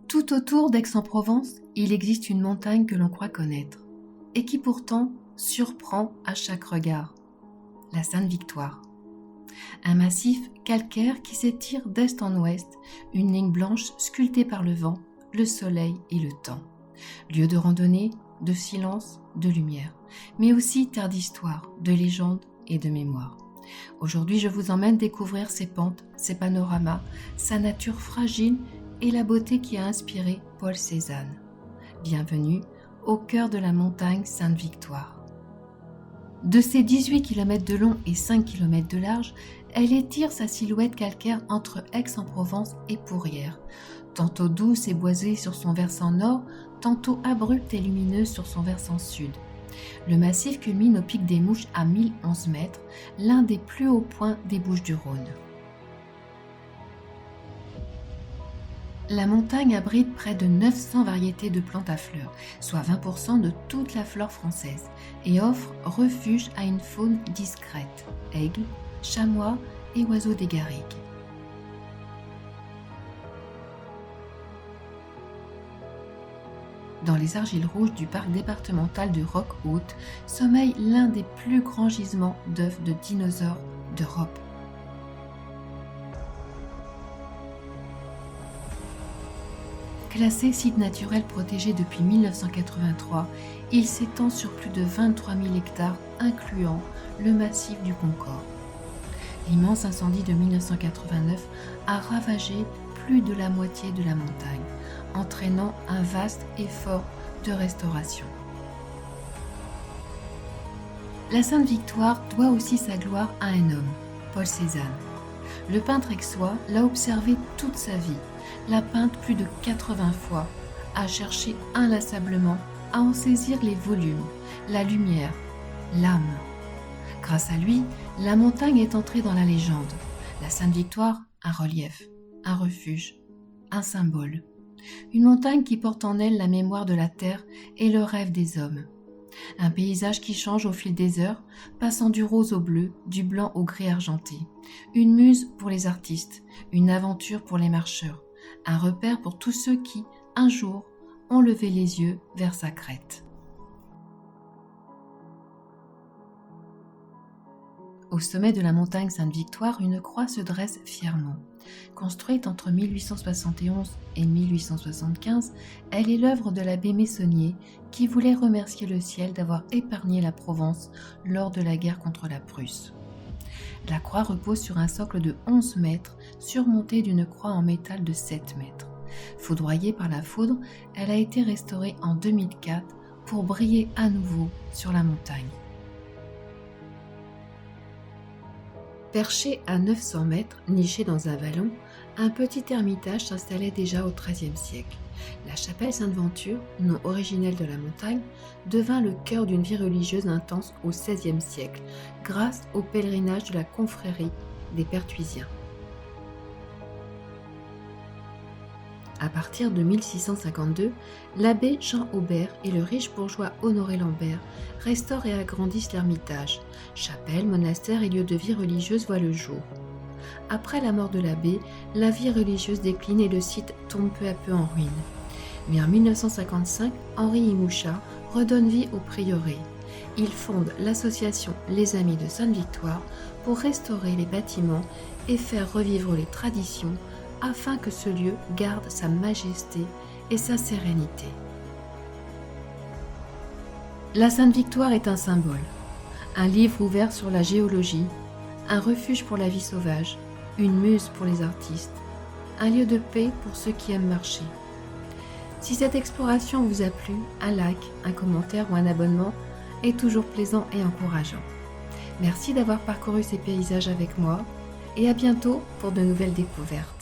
Tout autour d'Aix-en-Provence, il existe une montagne que l'on croit connaître, et qui pourtant surprend à chaque regard, la Sainte-Victoire. Un massif calcaire qui s'étire d'est en ouest, une ligne blanche sculptée par le vent, le soleil et le temps. Lieu de randonnée, de silence, de lumière, mais aussi terre d'histoire, de légende et de mémoire. Aujourd'hui, je vous emmène découvrir ses pentes, ses panoramas, sa nature fragile et la beauté qui a inspiré Paul Cézanne. Bienvenue au cœur de la montagne Sainte-Victoire. De ses 18 km de long et 5 km de large, elle étire sa silhouette calcaire entre Aix-en-Provence et Pourrières, tantôt douce et boisée sur son versant nord, tantôt abrupte et lumineuse sur son versant sud. Le massif culmine au pic des Mouches à 1011 mètres, l'un des plus hauts points des Bouches-du-Rhône. La montagne abrite près de 900 variétés de plantes à fleurs, soit 20% de toute la flore française, et offre refuge à une faune discrète, aigles, chamois et oiseaux des garrigues. Dans les argiles rouges du parc départemental de Roque-Haute sommeille l'un des plus grands gisements d'œufs de dinosaures d'Europe. Classé site naturel protégé depuis 1983, il s'étend sur plus de 23 000 hectares, incluant le massif du Concorde. L'immense incendie de 1989 a ravagé plus de la moitié de la montagne, entraînant un vaste effort de restauration. La Sainte-Victoire doit aussi sa gloire à un homme, Paul Cézanne. Le peintre aixois l'a observé toute sa vie, l'a peinte plus de 80 fois, a cherché inlassablement à en saisir les volumes, la lumière, l'âme. Grâce à lui, la montagne est entrée dans la légende. La Sainte-Victoire, un relief, un refuge, un symbole. Une montagne qui porte en elle la mémoire de la terre et le rêve des hommes. Un paysage qui change au fil des heures, passant du rose au bleu, du blanc au gris argenté. Une muse pour les artistes, une aventure pour les marcheurs, un repère pour tous ceux qui, un jour, ont levé les yeux vers sa crête. Au sommet de la montagne Sainte-Victoire, une croix se dresse fièrement. Construite entre 1871 et 1875, elle est l'œuvre de l'abbé Meissonnier qui voulait remercier le ciel d'avoir épargné la Provence lors de la guerre contre la Prusse. La croix repose sur un socle de 11 mètres surmonté d'une croix en métal de 7 mètres. Foudroyée par la foudre, elle a été restaurée en 2004 pour briller à nouveau sur la montagne. Perché à 900 mètres, niché dans un vallon, un petit ermitage s'installait déjà au XIIIe siècle. La chapelle Sainte-Venture, nom originel de la montagne, devint le cœur d'une vie religieuse intense au XVIe siècle, grâce au pèlerinage de la confrérie des Pertuisiens. À partir de 1652, l'abbé Jean Aubert et le riche bourgeois Honoré Lambert restaurent et agrandissent l'ermitage. Chapelle, monastère et lieu de vie religieuse voient le jour. Après la mort de l'abbé, la vie religieuse décline et le site tombe peu à peu en ruine. Mais en 1955, Henri Imouchat redonne vie au prieuré. Il fonde l'association Les Amis de Sainte-Victoire pour restaurer les bâtiments et faire revivre les traditions afin que ce lieu garde sa majesté et sa sérénité. La Sainte-Victoire est un symbole, un livre ouvert sur la géologie, un refuge pour la vie sauvage, une muse pour les artistes, un lieu de paix pour ceux qui aiment marcher. Si cette exploration vous a plu, un like, un commentaire ou un abonnement est toujours plaisant et encourageant. Merci d'avoir parcouru ces paysages avec moi et à bientôt pour de nouvelles découvertes.